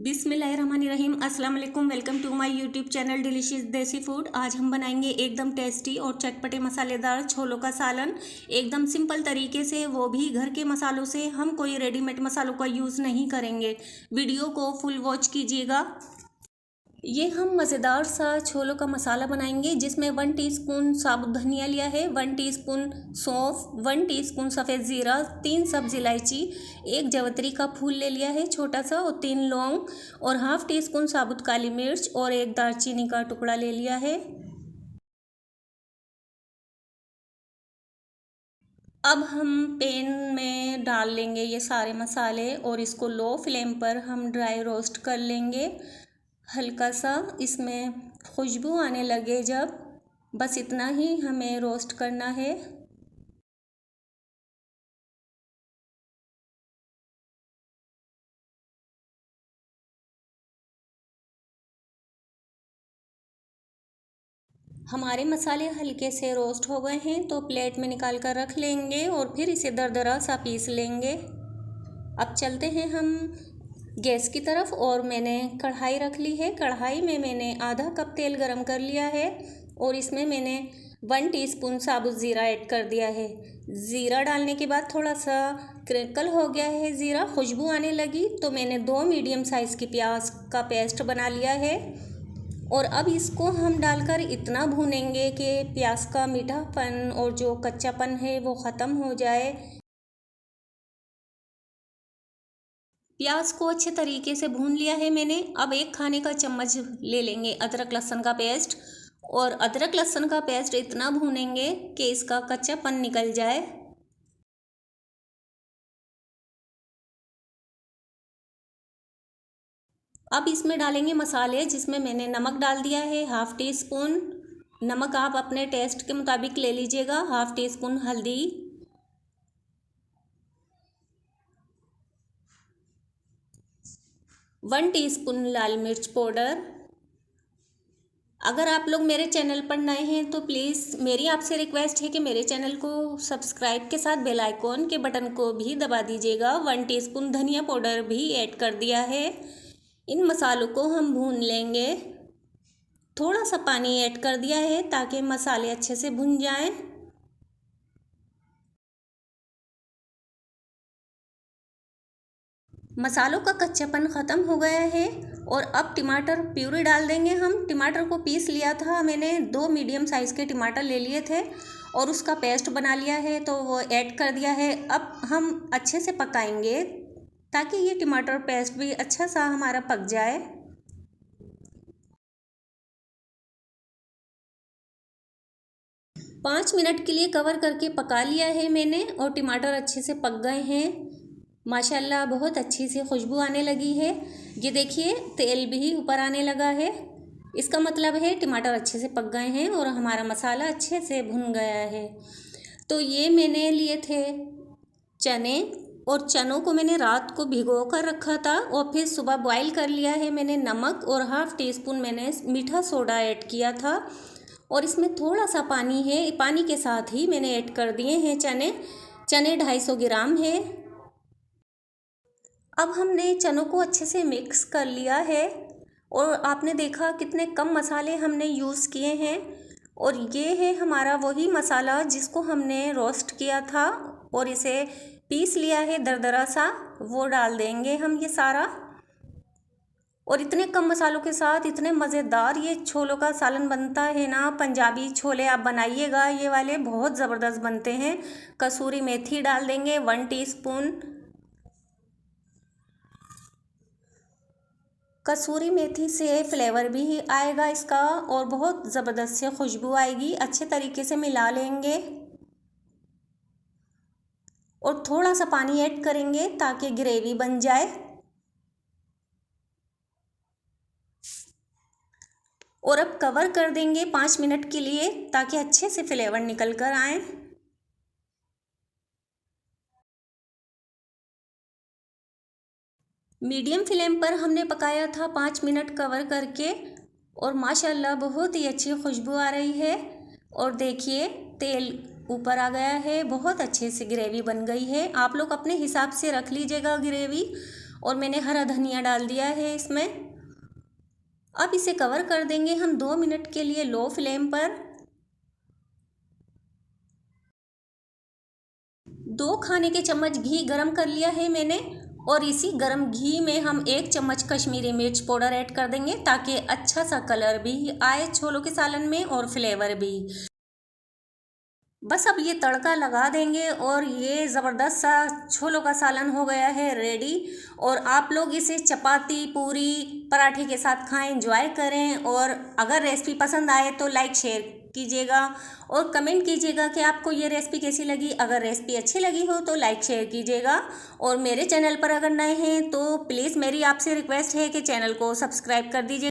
बिस्मिल्लाहिर्रहमानिर्रहीम। अस्सलाम वालेकुम। Welcome to my YouTube channel delicious desi food. आज हम बनाएंगे एकदम टेस्टी और चटपटे मसालेदार छोलों का सालन, एकदम सिंपल तरीके से, वो भी घर के मसालों से। हम कोई रेडीमेड मसालों का यूज़ नहीं करेंगे। वीडियो को फुल वॉच कीजिएगा। ये हम मज़ेदार सा छोलों का मसाला बनाएंगे, जिसमें 1 टीस्पून साबुत धनिया लिया है, 1 टीस्पून सौंफ, 1 टीस्पून सफ़ेद ज़ीरा, 3 सब्ज़ इलायची, 1 जवतरी का फूल ले लिया है छोटा सा, और 3 लौंग, और हाफ टी स्पून साबुत काली मिर्च, और 1 दालचीनी का टुकड़ा ले लिया है। अब हम पैन में डाल लेंगे ये सारे मसाले, और इसको लो फ्लेम पर हम ड्राई रोस्ट कर लेंगे। हल्का सा इसमें खुशबू आने लगे जब, बस इतना ही हमें रोस्ट करना है। हमारे मसाले हल्के से रोस्ट हो गए हैं, तो प्लेट में निकाल कर रख लेंगे और फिर इसे दरदरा सा पीस लेंगे। अब चलते हैं हम गैस की तरफ, और मैंने कढ़ाई रख ली है। कढ़ाई में मैंने आधा कप तेल गरम कर लिया है, और इसमें मैंने 1 टीस्पून साबुत ज़ीरा ऐड कर दिया है। ज़ीरा डालने के बाद थोड़ा सा क्रैकल हो गया है ज़ीरा, खुशबू आने लगी, तो मैंने 2 मीडियम साइज़ की प्याज का पेस्ट बना लिया है। और अब इसको हम डालकर इतना भूनेंगे कि प्याज का मीठापन और जो कच्चापन है वो ख़त्म हो जाए। प्याज को अच्छे तरीके से भून लिया है मैंने। अब 1 खाने का चम्मच ले लेंगे अदरक लहसुन का पेस्ट, और अदरक लहसुन का पेस्ट इतना भूनेंगे कि इसका कच्चापन निकल जाए। अब इसमें डालेंगे मसाले, जिसमें मैंने नमक डाल दिया है हाफ टी स्पून। नमक आप अपने टेस्ट के मुताबिक ले लीजिएगा। हाफ टी स्पून हल्दी, 1 टीस्पून लाल मिर्च पाउडर। अगर आप लोग मेरे चैनल पर नए हैं तो प्लीज़ मेरी आपसे रिक्वेस्ट है कि मेरे चैनल को सब्सक्राइब के साथ बेल आइकॉन के बटन को भी दबा दीजिएगा। 1 टीस्पून धनिया पाउडर भी ऐड कर दिया है। इन मसालों को हम भून लेंगे। थोड़ा सा पानी ऐड कर दिया है ताकि मसाले अच्छे से भुन जाएं। मसालों का कच्चापन ख़त्म हो गया है, और अब टमाटर प्यूरी डाल देंगे हम। टमाटर को पीस लिया था मैंने, 2 मीडियम साइज़ के टमाटर ले लिए थे, और उसका पेस्ट बना लिया है, तो वो ऐड कर दिया है। अब हम अच्छे से पकाएंगे ताकि ये टमाटर पेस्ट भी अच्छा सा हमारा पक जाए। पाँच मिनट के लिए कवर करके पका लिया है मैंने, और टमाटर अच्छे से पक गए हैं माशाल्लाह। बहुत अच्छी सी खुशबू आने लगी है। ये देखिए तेल भी ऊपर आने लगा है। इसका मतलब है टमाटर अच्छे से पक गए हैं और हमारा मसाला अच्छे से भुन गया है। तो ये मैंने लिए थे चने, और चनों को मैंने रात को भिगो कर रखा था, और फिर सुबह बॉईल कर लिया है मैंने। नमक और हाफ टी स्पून मैंने मीठा सोडा ऐड किया था, और इसमें थोड़ा सा पानी है, पानी के साथ ही मैंने ऐड कर दिए हैं चने। चने 250 ग्राम है। अब हमने चनों को अच्छे से मिक्स कर लिया है, और आपने देखा कितने कम मसाले हमने यूज़ किए हैं। और ये है हमारा वही मसाला जिसको हमने रोस्ट किया था, और इसे पीस लिया है दरदरा सा, वो डाल देंगे हम ये सारा। और इतने कम मसालों के साथ इतने मज़ेदार ये छोलों का सालन बनता है ना। पंजाबी छोले आप बनाइएगा, ये वाले बहुत ज़बरदस्त बनते हैं। कसूरी मेथी डाल देंगे 1 टीस्पून। कसूरी मेथी से फ्लेवर भी आएगा इसका, और बहुत ज़बरदस्त से खुशबू आएगी। अच्छे तरीके से मिला लेंगे, और थोड़ा सा पानी ऐड करेंगे ताकि ग्रेवी बन जाए। और अब कवर कर देंगे 5 मिनट के लिए, ताकि अच्छे से फ्लेवर निकल कर आए। मीडियम फ्लेम पर हमने पकाया था 5 मिनट कवर करके, और माशाल्लाह बहुत ही अच्छी खुशबू आ रही है। और देखिए तेल ऊपर आ गया है, बहुत अच्छे से ग्रेवी बन गई है। आप लोग अपने हिसाब से रख लीजिएगा ग्रेवी। और मैंने हरा धनिया डाल दिया है इसमें। अब इसे कवर कर देंगे हम 2 मिनट के लिए लो फ्लेम पर। 2 खाने के चम्मच घी गरम कर लिया है मैंने और इसी गरम घी में हम 1 चम्मच कश्मीरी मिर्च पाउडर ऐड कर देंगे ताकि अच्छा सा कलर भी आए छोलों के सालन में और फ्लेवर भी। बस अब ये तड़का लगा देंगे और ये ज़बरदस्त सा छोलों का सालन हो गया है रेडी। और आप लोग इसे चपाती, पूरी, पराठे के साथ खाएं, एंजॉय करें। और अगर रेसिपी पसंद आए तो लाइक शेयर कीजिएगा और कमेंट कीजिएगा कि आपको ये रेसिपी कैसी लगी। अगर रेसिपी अच्छी लगी हो तो लाइक शेयर कीजिएगा और मेरे चैनल पर अगर नए हैं तो प्लीज़ मेरी आपसे रिक्वेस्ट है कि चैनल को सब्सक्राइब कर दीजिए।